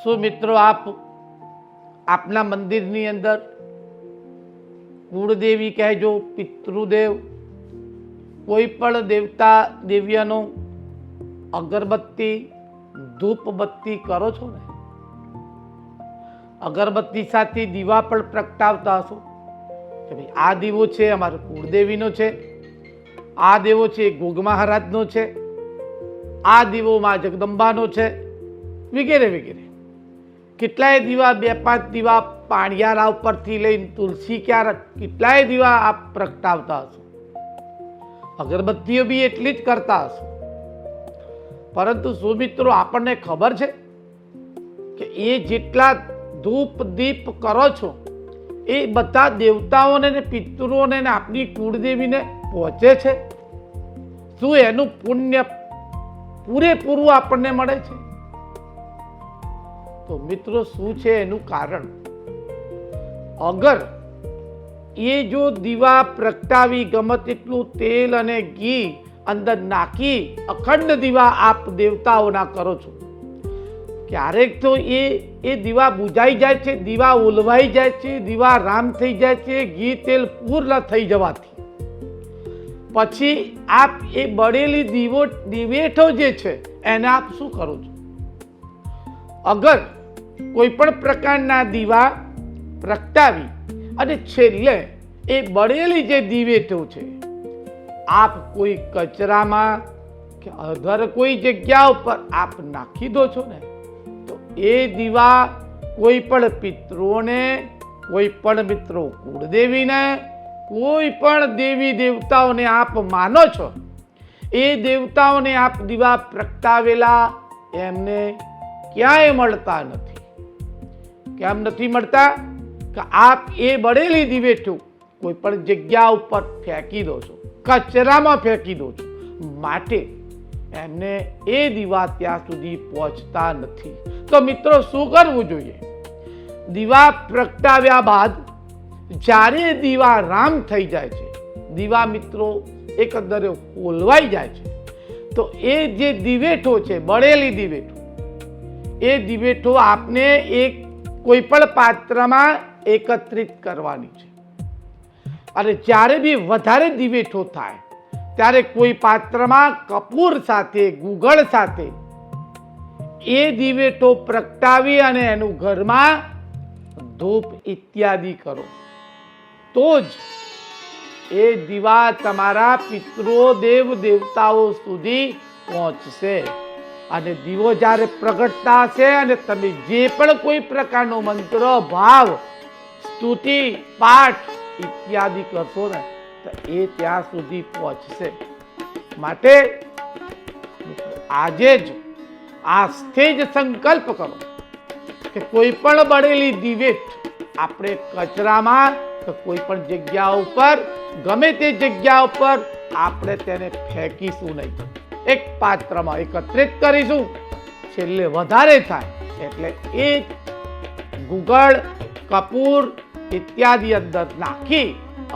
શું મિત્રો આપ આપના મંદિરની અંદર કુળદેવી કહેજો, પિતૃદેવ, કોઈ પણ દેવતા દેવ્યનો અગરબત્તી ધૂપબત્તી કરો છો ને? અગરબત્તી સાથે દીવા પણ પ્રગટાવતા હશો કે ભાઈ આ દીવો છે અમારો કુળદેવીનો છે, આ દીવો છે ગોગ મહારાજનો છે, આ દીવો માં જગદંબાનો છે, વગેરે વગેરે. કેટલાય દીવા, 2-5 દીવા પાણિયારા ઉપરથી લઈને તુલસી ક્યારા કેટલાય દીવા આપ પ્રગટાવતા હશો. અગરબત્તીઓ બી એટલી જ કરતા હશો. પરંતુ શું મિત્રો આપણને ખબર છે કે એ જેટલા ધૂપ દીપ કરો છો એ બધા દેવતાઓને ને પિતૃઓને ને આપની કુળદેવીને પહોંચે છે? શું એનું પુણ્ય પૂરેપૂરું આપણને મળે છે? તો મિત્રો શું છે એનું કારણ? અગર એ જો દીવા પ્રગટાવી ગમે તેટલું તેલ અને ઘી અંદર નાખી અખંડ દીવા આપ દેવતાઓના કરો છો, ક્યારેક તો એ દીવા બુઝાઈ જાય છે, દીવા ઓલવાઈ જાય છે, દીવા રામ થઈ જાય છે ઘી તેલ પૂર્ણ થઈ જવાથી. પછી આપ એ બળેલી દિવેઠો જે છે એને આપ શું કરો છો? અગર કોઈ પણ પ્રકારના દીવા પ્રગટાવી અને છેલ્લે એ બળેલી જે દિવેઠો છે આપ કોઈ કચરામાં કે અધર કોઈ જગ્યા ઉપર આપ નાખી દો છો ને, તો એ દીવા કોઈ પણ પિતૃઓને, કોઈ પણ મિત્રો કુળદેવીને, કોઈ પણ દેવી દેવતાઓને આપ માનો છો, એ દેવતાઓને આપ દીવા પ્રગટાવેલા એમને ક્યાંય મળતા નથી. કેમ નથી મળતા? કે આપ એ બળેલી દિવેઠું કોઈ પણ જગ્યા ઉપર ફેંકી દો છો, કચરામાં ફેંકી દો છો, માટે એમને એ દીવા ત્યાં સુધી પહોંચતા નથી. તો મિત્રો શું કરવું જોઈએ? દીવા પ્રગટાવ્યા બાદ જ્યારે દીવા રામ થઈ જાય છે, દીવા મિત્રો એકંદરે ઓલવાઈ જાય છે, તો એ જે દિવેઠો છે, બળેલી દિવેઠો, એ દિવેઠો આપને એક કોઈ પણ પાત્રમાં એકત્રિત કરવાની છે. અને જ્યારે બી વધારે દિવેઠો થાય ત્યારે કોઈ પાત્રમાં કપૂર સાથે, ગુગળ સાથે એ દિવેઠો પ્રગટાવી અને એનું ઘરમાં ધૂપ ઇત્યાદિ કરો, તો જ એ દીવા તમારા પિતૃઓ દેવ દેવતાઓ સુધી પહોંચશે. અને દીવો જ્યારે પ્રગટતા હશે અને તમે જે પણ કોઈ પ્રકારનો મંત્ર, ભાવ, સ્તુતિ, પાઠ ઇત્યાદિ કરશો ને તો એ ત્યાં સુધી પહોંચશે. માટે આજે જ આજથી જ સંકલ્પ કરો કે કોઈ પણ બળેલી દિવેઠ આપણે કચરામાં કે કોઈ પણ જગ્યા ઉપર, ગમે તે જગ્યા ઉપર આપણે તેને ફેંકીશું નહીં, એક પાત્રમાં એકત્રિત કરીશું. છેલ્લે વધારે થાય એટલે એ ગુગળ, કપૂર ઇત્યાદિ અંદર નાખી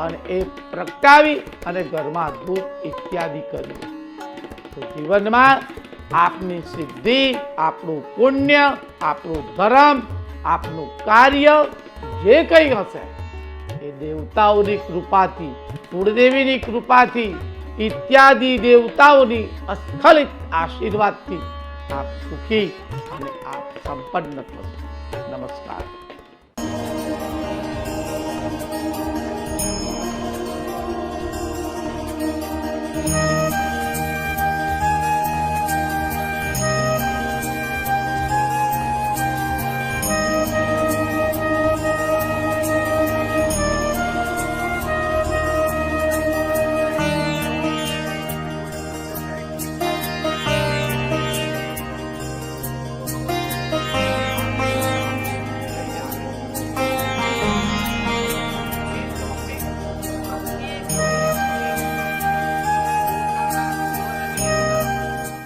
અને એ પ્રગટાવી અને ઘરમાં ધૂપ ઇત્યાદિ કરવું. તો જીવનમાં આપની સિદ્ધિ, આપણું પુણ્ય, આપણું ધર્મ, આપનું કાર્ય જે કંઈ હશે એ દેવતાઓની કૃપાથી, કુળદેવીની કૃપાથી ઇત્યાદિ દેવતાઓની અસ્ખલિત આશીર્વાદથી આપ સુખી અને આપ સંપન્ન થશો. નમસ્કાર.